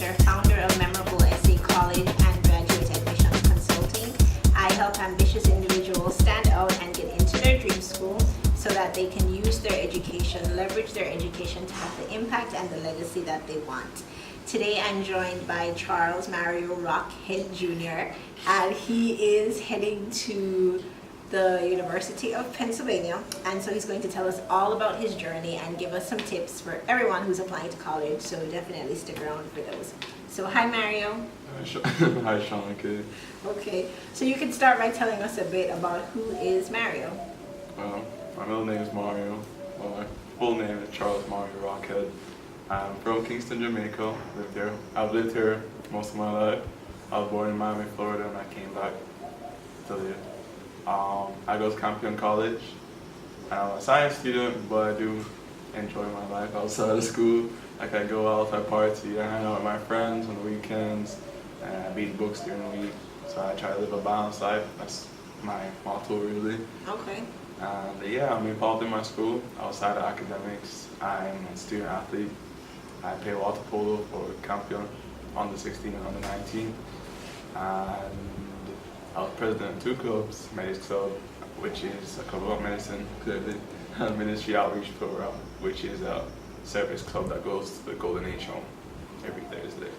Chapter, founder of Memorable Essay College and Graduate Admission Consulting. I help ambitious individuals stand out and get into their dream school so that they can use their education, leverage their education to have the impact and the legacy that they want. Today I'm joined by Charles Mario Rockhead Jr. and he is heading to the University of Pennsylvania, and so he's going to tell us all about his journey and give us some tips for everyone who's applying to college, so definitely stick around for those. So hi Mario. Hi Sean. Okay, so you can start by telling us a bit about who is Mario. Well, my middle name is Mario. My full name is Charles Mario Rockhead. I'm from Kingston, Jamaica. I've lived here most of my life. I was born in Miami, Florida, and I came back to live. I go to Campion College. I'm a science student, but I do enjoy my life outside of school. Like I go out, I party, I hang out with my friends on the weekends, and I read books during the week. So I try to live a balanced life. That's my motto, really. Okay. And yeah, I'm involved in my school. Outside of academics, I'm a student athlete. I play water polo for Campion, under 16 and under 19. And I was president of two clubs, Medics Club, which is a club about medicine, clearly, and Ministry Outreach Program, which is a service club that goes to the Golden Age Home every Thursday.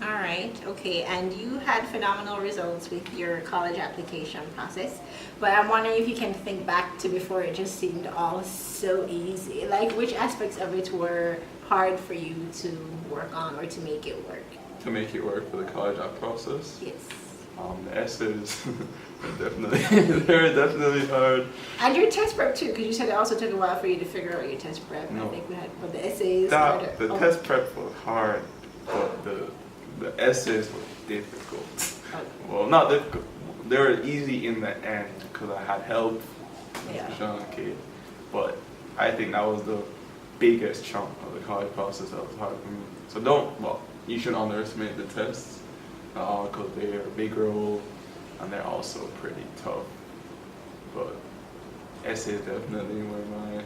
All right, okay, and you had phenomenal results with your college application process, but I'm wondering if you can think back to before it just seemed all so easy. Like, which aspects of it were hard for you to work on or to make it work? To make it work for the college app process? Yes. The essays, they're definitely hard. And your test prep too, because you said it also took a while for you to figure out your test prep. No. I think we had, but the essays. The test prep was hard, but the essays were difficult. Okay. Well, not difficult. They were easy in the end because I had help. Yeah. Okay. But I think that was the biggest chunk of the college process that was hard for me. So you shouldn't underestimate the tests. Because they're a big role and they're also pretty tough. But essays definitely were my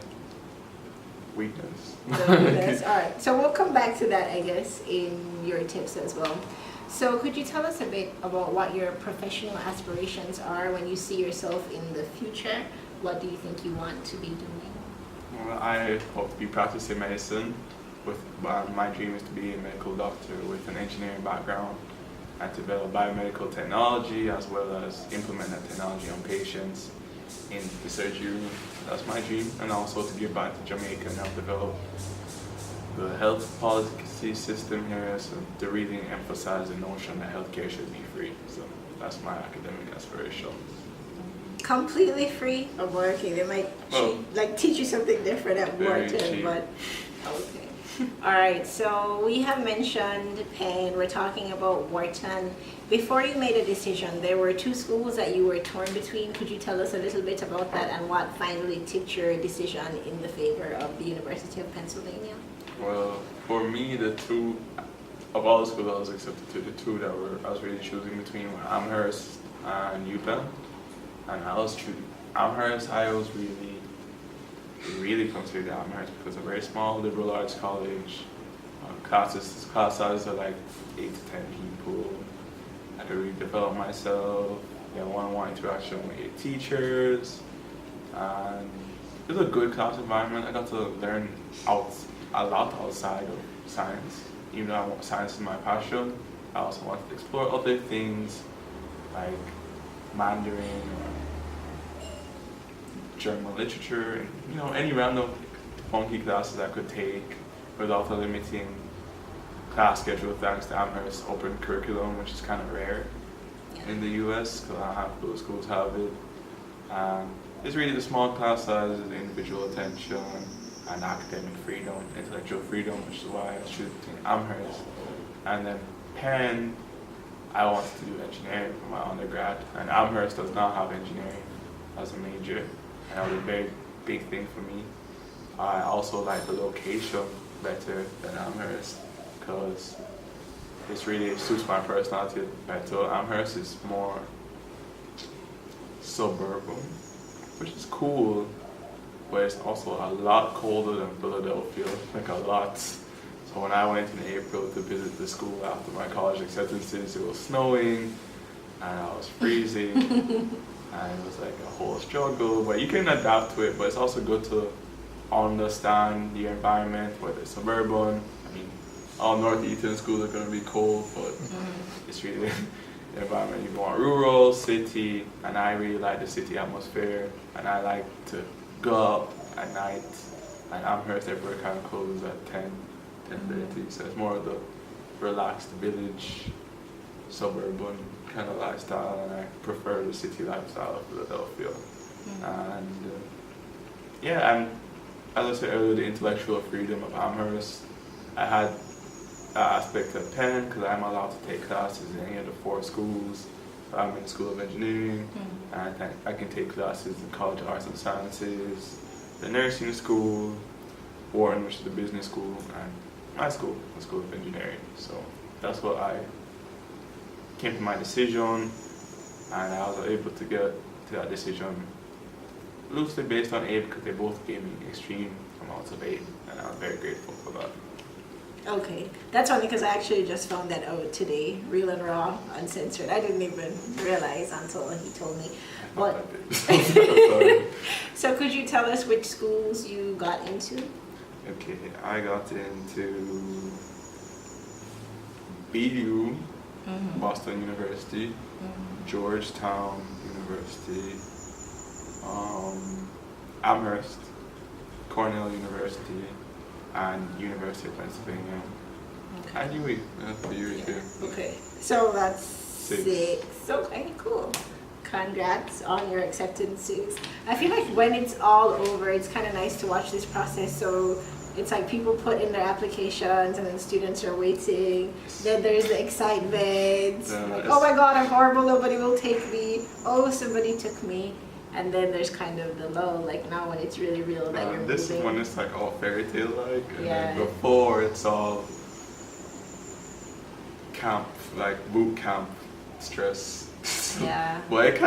weakness. All right, so we'll come back to that, I guess, in your tips as well. So could you tell us a bit about what your professional aspirations are when you see yourself in the future? What do you think you want to be doing? Well, I hope to be practicing medicine. My dream is to be a medical doctor with an engineering background, and to develop biomedical technology as well as implement that technology on patients in the surgery room. That's my dream. And also to give back to Jamaica and help develop the health policy system here, so to really emphasize the notion that healthcare should be free. So that's my academic aspiration. Completely free of working. They might teach you something different at Wharton, but okay. All right, so we have mentioned Penn, we're talking about Wharton. Before you made a decision, there were two schools that you were torn between. Could you tell us a little bit about that and what finally tipped your decision in the favor of the University of Pennsylvania? Well, for me, the two, of all the schools I was accepted to, the two that I was really choosing between were Amherst and UPenn. And I was choosing Amherst. I was really considered Amherst because it's a very small liberal arts college. Class sizes are like 8 to 10 people. I could really develop myself, get one-on-one interaction with your teachers, and it was a good class environment. I got to learn a lot outside of science. Even though science is my passion, I also wanted to explore other things like Mandarin or German literature, and any random funky classes I could take without a limiting class schedule, thanks to Amherst's open curriculum, which is kind of rare in the US because not half of those schools have it. It's really the small class sizes, individual attention, and academic freedom, intellectual freedom, which is why I chose Amherst. And then Penn, I wanted to do engineering for my undergrad, and Amherst does not have engineering as a major. And that was a very big thing for me. I also like the location better than Amherst because this really suits my personality better. Amherst is more suburban, which is cool, but it's also a lot colder than Philadelphia, like a lot. So when I went in April to visit the school after my college acceptances, it was snowing and I was freezing and it was like a whole struggle. But you can adapt to it, but it's also good to understand the environment, whether it's suburban. I mean, all northeastern schools are going to be cold, but it's really the environment. You want rural, city, and I really like the city atmosphere, and I like to go up at night, and Amherst everywhere kind of closes at 10:30, so it's more of the relaxed village, suburban kind of lifestyle, and I prefer the city lifestyle of Philadelphia. And yeah, and as I said earlier, the intellectual freedom of Amherst, I had that aspect of Penn because I'm allowed to take classes in any of the 4 schools. So I'm in the School of Engineering, and I can take classes in College of Arts and Sciences, the nursing school, or in which the business school, and my school, the School of Engineering. So that's what I came to my decision, and I was able to get to that decision loosely based on aid because they both gave me extreme amounts of aid, and I was very grateful for that. Okay, that's funny because I actually just found that out today, real and raw, uncensored. I didn't even realize until he told me. But so could you tell us which schools you got into? Okay, I got into BU, Boston University, Georgetown University, Amherst, Cornell University, and University of Pennsylvania. Okay. And UWI, for UWI too. Okay, so that's 6. Okay, cool. Congrats on your acceptances. I feel like when it's all over, it's kind of nice to watch this process. So it's like people put in their applications and then students are waiting. Then there's the excitement. Like, oh my God, I'm horrible, nobody will take me. Oh, somebody took me. And then there's kind of the lull, like now when it's really real that you're this moving. one is like all fairy tale like, and Yeah. then before it's all camp, like boot camp stress. Yeah. But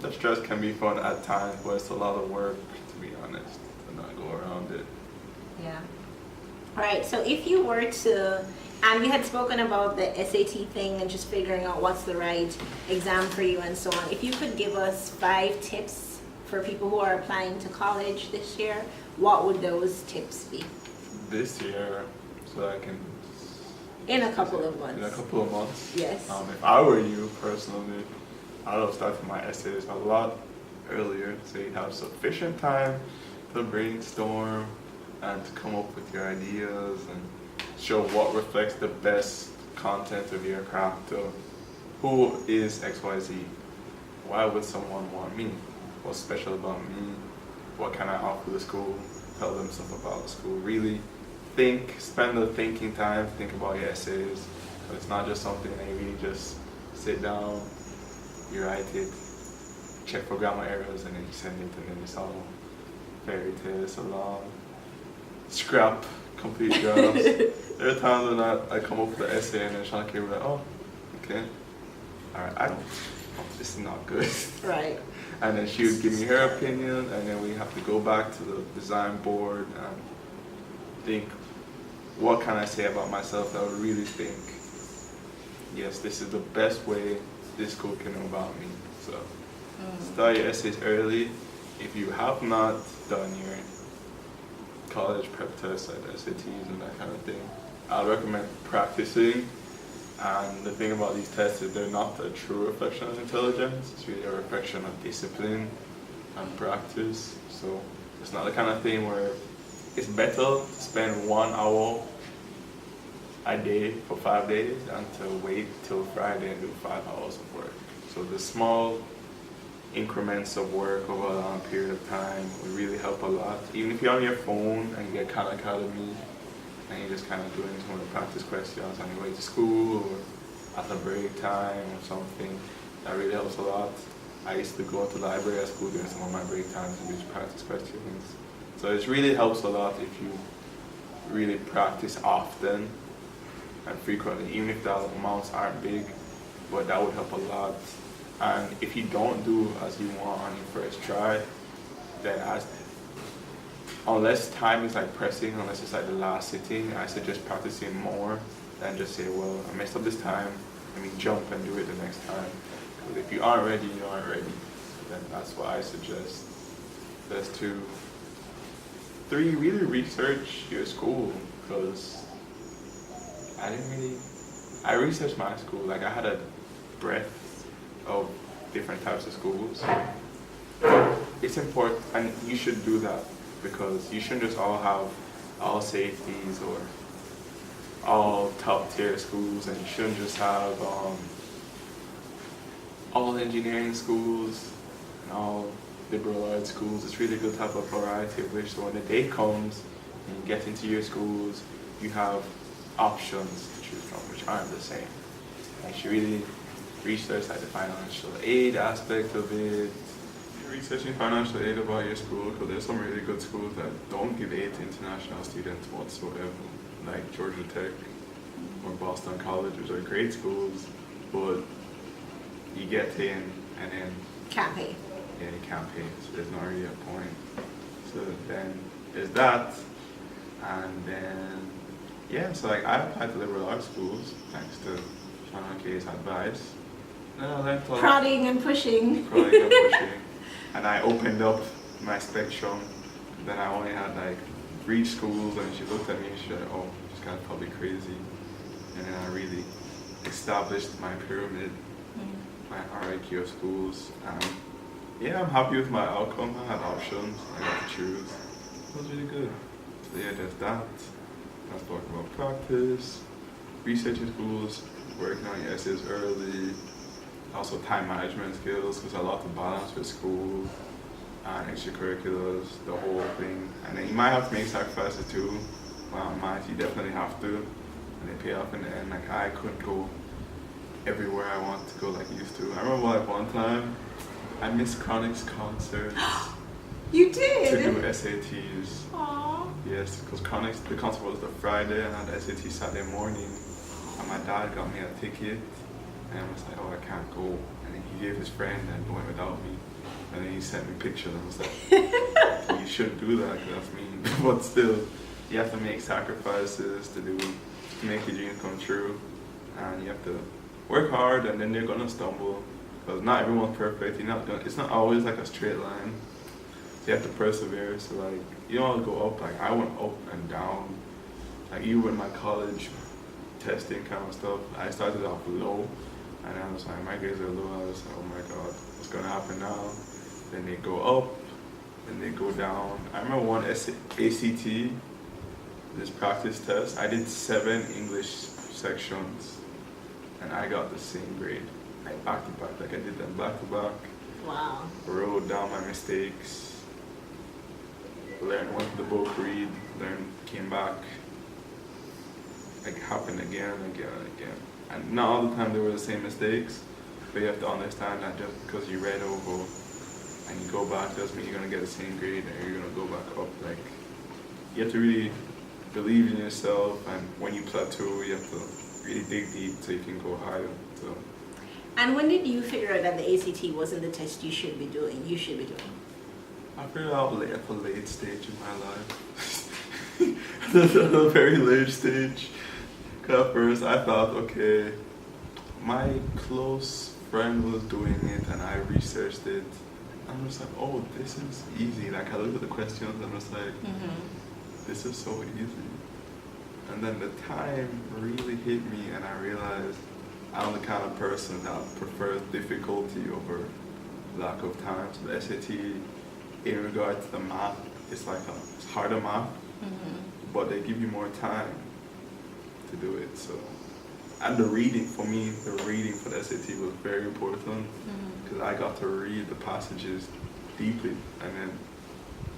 the stress can be fun at times, but it's a lot of work, to be honest, to not go around it. Yeah. All right, so if you were to, and we had spoken about the SAT thing and just figuring out what's the right exam for you and so on. If you could give us 5 tips for people who are applying to college this year, what would those tips be? This year, so I can... In a couple of months. In a couple of months? Yes. If I were you, personally, I would have started my essays a lot earlier, so you'd have sufficient time to brainstorm and to come up with your ideas and show what reflects the best content of your craft. Who is XYZ? Why would someone want me? What's special about me? What can I offer the school? Tell them stuff about the school. Really spend the thinking time, think about your essays. So it's not just something that you really just sit down, you write it, check for grammar errors, and then you send it, and then it's all fairy tale. It's a long scrap, complete drafts. There are times when I come up with an essay and then Shanke will be like, oh, okay, alright, this is not good. Right. And then she would give me her opinion, and then we have to go back to the design board and think, what can I say about myself that would really think, yes, this is the best way this school can know about me. So start your essays early. If you have not done your college prep tests like the SATs and that kind of thing, I recommend practicing. And the thing about these tests is they're not a true reflection of intelligence. It's really a reflection of discipline and practice. So it's not the kind of thing where it's better to spend 1 hour a day for 5 days than to wait till Friday and do 5 hours of work. So the small increments of work over a long period of time will really help a lot. Even if you're on your phone and you get Khan Academy and you're just kind of doing some of the practice questions on your way to school or at a break time or something, that really helps a lot. I used to go to the library at school during some of my break times and do practice questions. So it really helps a lot if you really practice often and frequently, even if the amounts aren't big, but that would help a lot. And if you don't do as you want on your first try, then unless time is like pressing, unless it's like the last sitting, I suggest practicing more than just say, well, I messed up this time, let me jump and do it the next time. Because if you aren't ready, you aren't ready. Then that's what I suggest. There's 2. 3, really research your school, because I researched my school. Like, I had a breadth of different types of schools. It's important, and you should do that, because you shouldn't just all have all safeties or all top tier schools, and you shouldn't just have all engineering schools and all liberal arts schools. It's really good to have a variety of which, so when the day comes and you get into your schools, you have options to choose from which aren't the same. And you should really research like the financial aid aspect of it. Researching financial aid about your school, because there's some really good schools that don't give aid to international students whatsoever, like Georgia Tech or Boston College, which are great schools, but you get in and then Can't pay. yeah, you can't pay, so there's not really a point. So then there's that, and then yeah, so like I applied to liberal arts schools thanks to Sean K's advice. And I learned a lot. Prodding and pushing. Prodding and pushing. And I opened up my spectrum. Then I only had like 3 schools, and she looked at me and she said, oh, this guy's probably crazy. And then I really established my pyramid, my hierarchy of schools. Yeah, I'm happy with my outcome. I had options, I got to choose. It was really good. So yeah, there's that. Let's talk about practice, researching schools, working on your essays early, also time management skills, because a lot to balance with school and extracurriculars, the whole thing. And then you might have to make sacrifices too. Well, you definitely have to, and they pay off in the end. Like, I couldn't go everywhere I wanted to go like I used to. I remember like one time, I missed Chronic's concerts You to did? do SATs. Aww. Yes, because Chronic's, the concert was the Friday, and I had SAT Saturday morning. And my dad got me a ticket, and I was like, oh, I can't go. And then he gave his friend and went without me. And then he sent me pictures, and I was like, you shouldn't do that, because that's mean. But still, you have to make sacrifices to make your dreams come true. And you have to work hard, and then you're gonna stumble. Because not everyone's perfect. It's not always like a straight line. So you have to persevere. So like, you don't go up. Like, I went up and down. Like, even with my college testing kind of stuff, I started off low, and I was like, my grades are low. I was like, oh my god, what's gonna happen now? Then they go up, then they go down. I remember one ACT, this practice test. I did 7 English sections, and I got the same grade, like back to back. Like, I did them back to back. Wow. Wrote down my mistakes, learned, went to the book, read, learned, came back. Like, happened again and again and again. And not all the time they were the same mistakes, but you have to understand that just because you read over and you go back doesn't mean you're gonna get the same grade and you're gonna go back up. Like, you have to really believe in yourself, and when you plateau, you have to really dig deep so you can go higher. So. And when did you figure out that the ACT wasn't the test you should be doing? I figured out at a late stage in my life. At a very late stage. At first I thought, okay, my close friend was doing it and I researched it. I'm just like, oh, this is easy. Like, I looked at the questions and I was like, this is so easy. And then the time really hit me, and I realized I'm the kind of person that prefers difficulty over lack of time. So the SAT, in regard to the math, it's harder math, but they give you more time to do it. So, and the reading for me, the reading for the SAT was very important, because I got to read the passages deeply and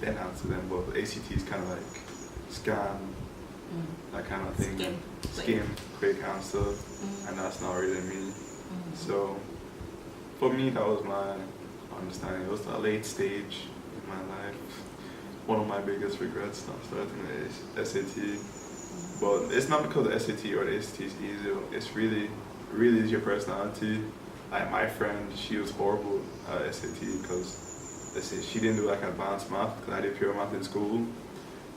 then answer them. But the ACT is kind of like scan, that kind of thing, skim, quick answer, and that's not really me. So for me, that was my understanding. It was a late stage in my life. One of my biggest regrets, not starting the SAT. But it's not because the SAT or the ACT is easy. It's really is your personality. Like, my friend, she was horrible at SAT because she didn't do like advanced math, because I did pure math in school.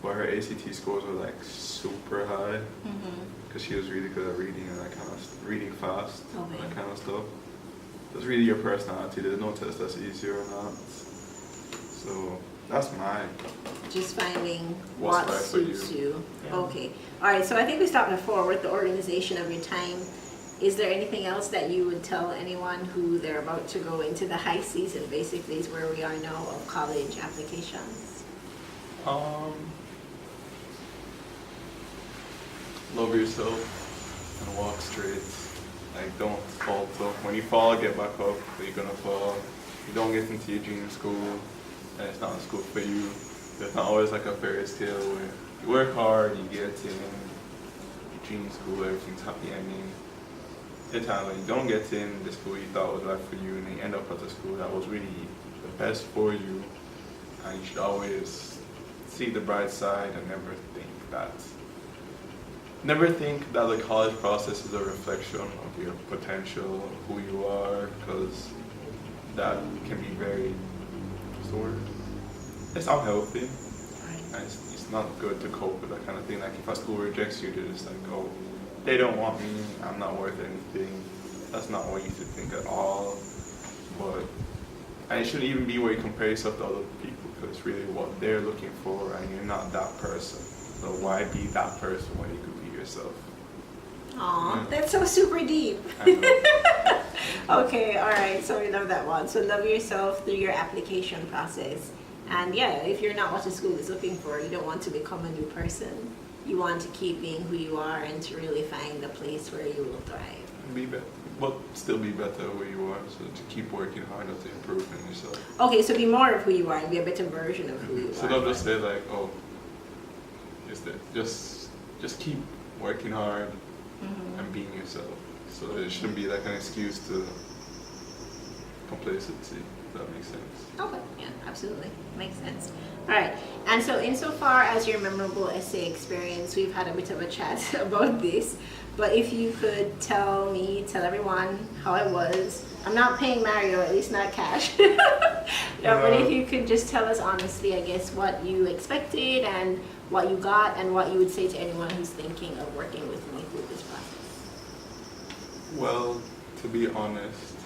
but her ACT scores were like super high because she was really good at reading and that kind of reading fast, Okay. that kind of stuff. It's really your personality. There's no test that's easier or not. So that's mine. Just finding What's what right for suits you. you. Yeah. Okay. All right. So I think we stopped before with the organization of your time. Is there anything else that you would tell anyone who they're about to go into the high season, basically is where we are now, of college applications? Love yourself and walk straight. Like, don't falter. When you fall, get back up. You're gonna fall. You don't get into your dream school, and it's not a school for you. There's not always like a fairy tale where you work hard, you get in your dream school, everything's happy ending. There's times when you don't get in the school you thought was right for you, and then you end up at the school that was really the best for you. And you should always see the bright side and never think that the college process is a reflection of your potential, who you are, because that can be very sort. It's unhealthy. And it's not good to cope with that kind of thing. Like if a school rejects you, they're just like, oh, they don't want me, I'm not worth anything. That's not what you should think at all. And it shouldn't even be where you compare yourself to other people, because it's really what they're looking for, and you're not that person. So why be that person when you could be yourself? Aw, Yeah. that's so super deep. I Okay, all right. So we love that one. So love yourself through your application process. And yeah, if you're not what the school is looking for, you don't want to become a new person. You want to keep being who you are and to really find a place where you will thrive. Be better, but still be better where you are. So to keep working harder to improve in yourself. Okay, so be more of who you are and be a better version of who you So are. don't just say like, oh, just keep working hard and being yourself. So it shouldn't be like an excuse to complacency. If that makes sense. Okay, yeah, absolutely. Makes sense. All right, and so insofar as your memorable essay experience, we've had a bit of a chat about this, but if you could tell everyone how it was. I'm not paying Mario, at least not cash. But if you could just tell us honestly, I guess, what you expected and what you got and what you would say to anyone who's thinking of working with me through this process. Well, to be honest,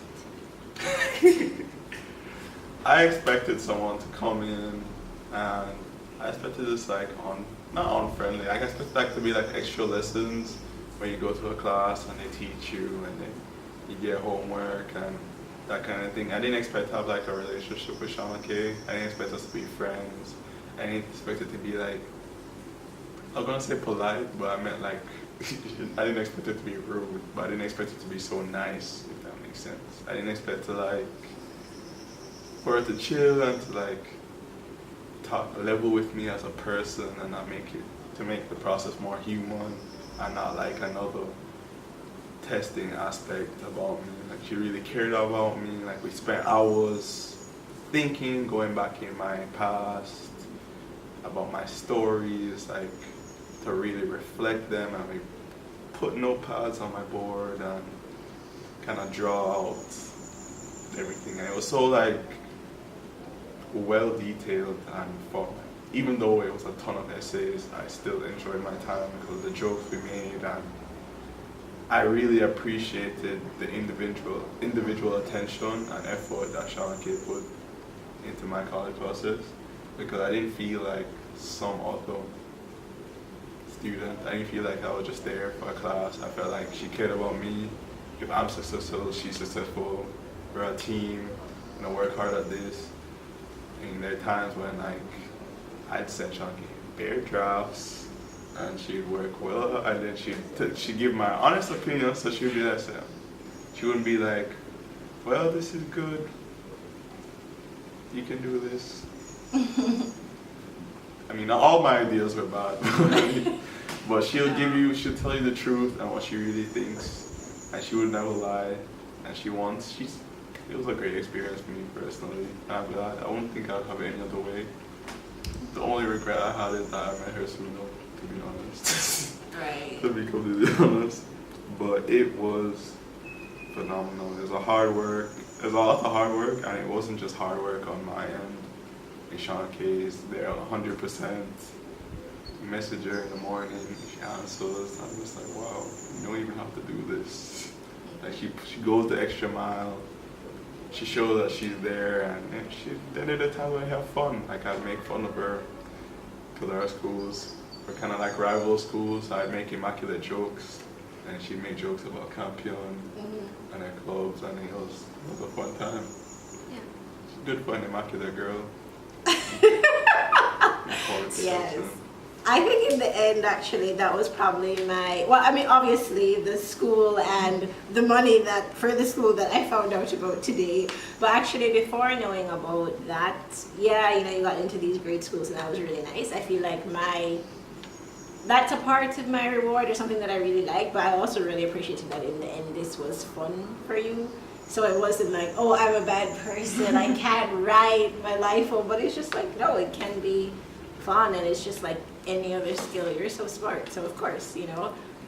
I expected someone to come in and I expected this like not unfriendly. I expected like to be like extra lessons where you go to a class and they teach you and then you get homework and that kind of thing. I didn't expect to have like a relationship with Shauna K. I didn't expect us to be friends. I didn't expect it to be like, I was gonna say polite, but I meant like, I didn't expect it to be rude, but I didn't expect it to be so nice, if that makes sense. I didn't expect to like, for her to chill and to like, talk level with me as a person and not to make the process more human and not like another testing aspect about me. Like she really cared about me. Like we spent hours thinking, going back in my past about my stories, like to really reflect them, and we put notepads on my board and kind of draw out everything. And it was so like well detailed and fun. Even though it was a ton of essays, I still enjoyed my time because of the jokes we made, and I really appreciated the individual attention and effort that Shauna K put into my college process, because I didn't feel like some other student. I didn't feel like I was just there for a class. I felt like she cared about me. If I'm successful, she's successful. We're a team, and I work hard at this. And there are times when like I'd send Shauna K bare drafts, and she'd work well, and then she'd give my honest opinion, so she'd be like, she wouldn't be like, well, this is good, you can do this. I mean, not all my ideas were bad, but she'll tell you the truth and what she really thinks, and she would never lie, and it was a great experience for me personally, and I'm glad. I wouldn't think I'd have it any other way. The only regret I had is that I met her sooner, to be honest. Right. To be completely honest. But it was phenomenal. It was a lot of hard work, and it wasn't just hard work on my end. Shauna K is there 100%. message her in the morning, she answers. I'm just like, wow, you don't even have to do this. Like she goes the extra mile. She shows that she's there, and she then at the time I have fun. Like I'd make fun of her because our schools were kind of like rival schools. So I'd make immaculate jokes, and she'd make jokes about Campion and her clubs, and it was a fun time. Yeah. She's good fun, immaculate girl. Yes. I think in the end, actually, that was probably well, I mean, obviously the school and the money for the school that I found out about today. But actually, before knowing about that, yeah, you got into these great schools, and that was really nice. I feel like that's a part of my reward, or something that I really like. But I also really appreciated that in the end, this was fun for you. So it wasn't like, oh, I'm a bad person, I can't write my life home. But it's just like, no, it can be fun, and it's just like any other skill. You're so smart, so of course,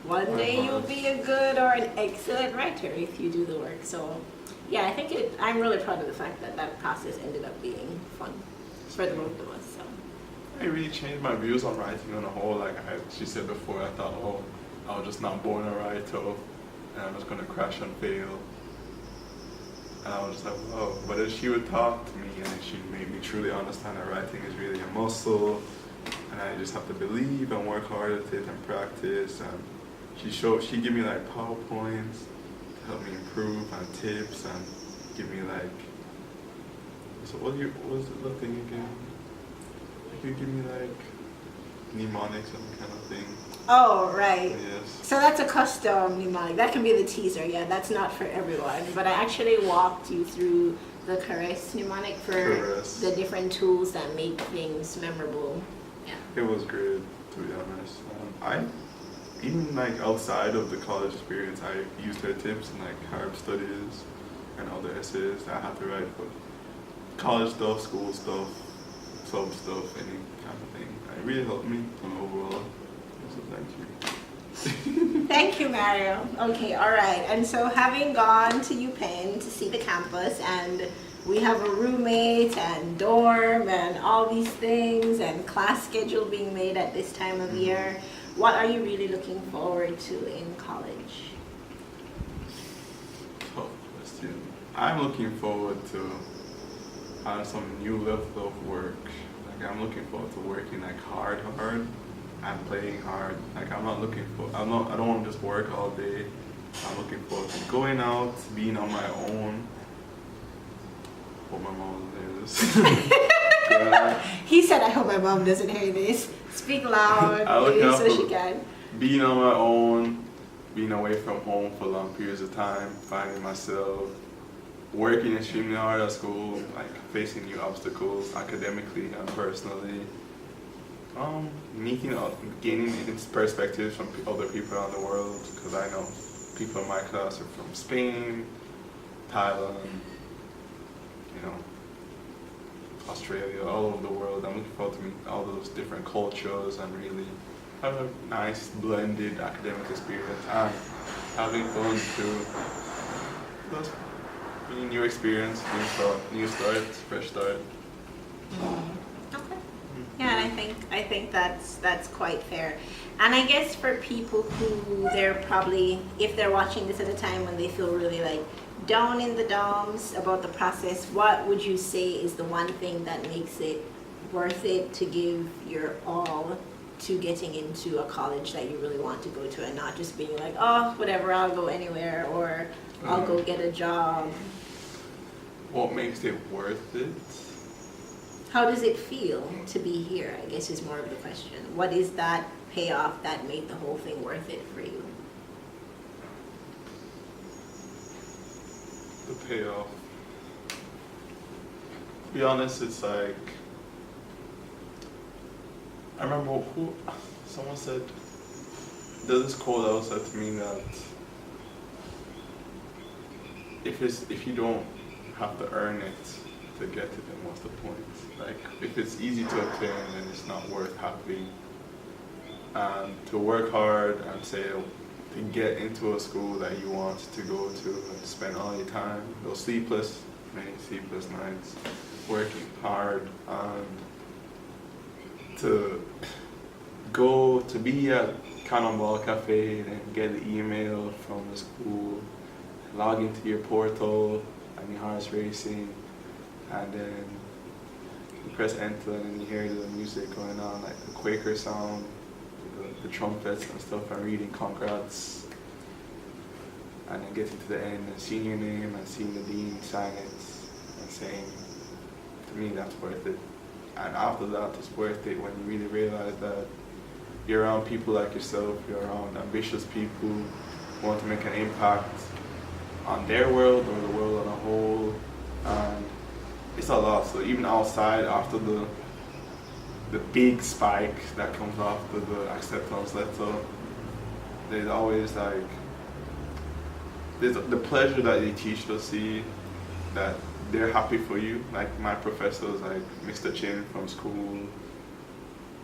one day you'll be a good or an excellent writer if you do the work. So yeah, I think I'm really proud of the fact that process ended up being fun for the both of us. So it really changed my views on writing on the whole. Like she said before, I thought, oh, I was just not born a writer, and I was gonna crash and fail. And I was just like, whoa. But as she would talk to me, and she made me truly understand that writing is really a muscle, and I just have to believe and work hard at it and practice. And she gave me like PowerPoints to help me improve, and tips, and give me like, so what was the thing again? You give me like mnemonics and kind of thing. oh, right. Yes. So that's a custom mnemonic. That can be the teaser. Yeah, that's not for everyone. But I actually walked you through the Caress mnemonic for the different tools that make things memorable. Yeah. It was great, to be honest. I even like outside of the college experience, I used her tips in like Harp studies and other essays that I had to write for college stuff, school stuff, sub stuff, any kind of thing. It really helped me overall. So thank you. Thank you, Mario. Okay, all right. And so having gone to UPenn to see the campus, and we have a roommate and dorm and all these things and class schedule being made at this time of year, what are you really looking forward to in college? Tough question. I'm looking forward to some new level of work. Like I'm looking forward to working like hard and playing hard. Like I don't want to just work all day. I'm looking forward to going out, being on my own. Hope my mom doesn't hear this. He said, I hope my mom doesn't hear this. Speak loud so she can. Being on my own, being away from home for long periods of time, finding myself working extremely hard at school, like facing new obstacles academically and personally. Gaining perspectives from other people around the world, because I know people in my class are from Spain, Thailand, Australia, all over the world. I'm looking forward to meet all those different cultures and really have a nice blended academic experience and having fun too. That's really new experience, new start, fresh start. Okay. Yeah, and I think that's quite fair. And I guess for people who they're probably, if they're watching this at a time when they feel really like down in the dumps about the process, what would you say is the one thing that makes it worth it to give your all to getting into a college that you really want to go to, and not just being like, oh, whatever, I'll go anywhere, or I'll go get a job? What makes it worth it? How does it feel to be here, I guess, is more of the question. What is that payoff that made the whole thing worth it for you? The payoff. To be honest, it's like, I remember someone said, there's this quote that was said to me that if you don't have to earn it to get it, then what's the point? Like, if it's easy to obtain, then it's not worth having. And to work hard and say, to get into a school that you want to go to and spend all your time, those many sleepless nights, working hard, and to go to be at Cannonball Cafe and get the email from the school, log into your portal and your horse racing, and then you press enter and then you hear the music going on, like the Quaker sound, the trumpets and stuff, and reading congrats, and then getting to the end and seeing your name and seeing the dean sign it and saying, to me that's worth it. And after that, it's worth it when you really realize that you're around people like yourself, you're around ambitious people who want to make an impact on their world or the world on a whole. And it's a lot. So even outside, after the big spike that comes after the acceptance letter, there's always like, there's the pleasure that they teach us, see that they're happy for you. Like my professors, like Mr. Chin from school,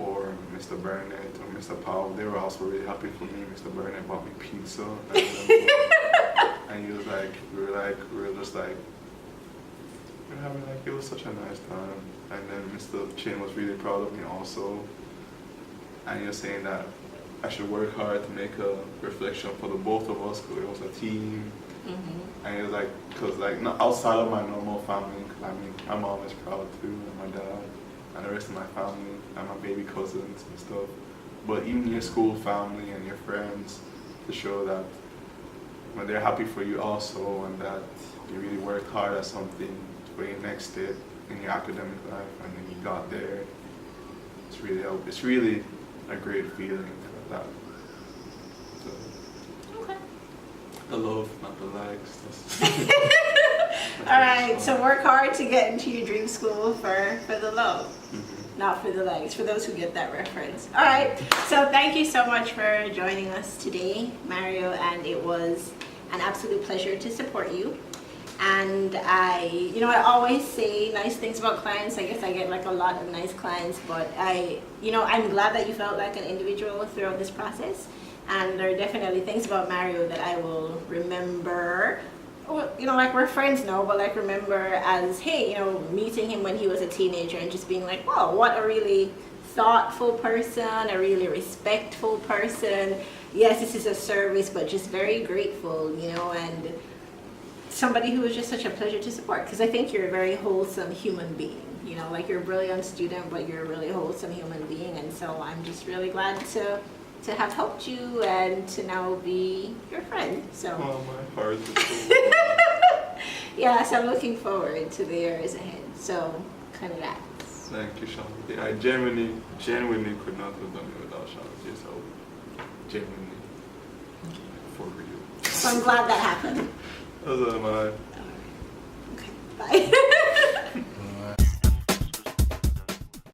or Mr. Burnett or Mr. Powell, they were also really happy for me. Mr. Burnett bought me pizza, and he was like, we were just like, we were having like, it was such a nice time. And then Mr. Chin was really proud of me also, and he was saying that I should work hard to make a reflection for the both of us, because it was a team. Mm-hmm. And it was like, because like not outside of my normal family, because I mean my mom is proud too, and my dad, and the rest of my family, and my baby cousins and stuff. But even your school family and your friends, to show that when they're happy for you also, and that you really worked hard at something for your next step in your academic life, and then you got there. It's really a great feeling. That. So, okay. The love, not the likes. All right, so work hard to get into your dream school for the love, not for the likes, for those who get that reference. All right, so thank you so much for joining us today, Mario, and it was an absolute pleasure to support you. And I always say nice things about clients. I guess I get like a lot of nice clients, but I'm glad that you felt like an individual throughout this process. And there are definitely things about Mario that I will remember. Like we're friends now, but like remember as, hey, meeting him when he was a teenager and just being like, wow, what a really thoughtful person, a really respectful person. Yes, this is a service, but just very grateful, and somebody who was just such a pleasure to support, because I think you're a very wholesome human being. Like you're a brilliant student, but you're a really wholesome human being, and so I'm just really glad to have helped you and to now be your friend. So. Oh, my heart is so yeah, so I'm looking forward to the years ahead. So, congrats. Thank you, Shanti. I genuinely could not have done it without Shanti. So, genuinely, for real. So I'm glad that happened. That was my. Okay, bye.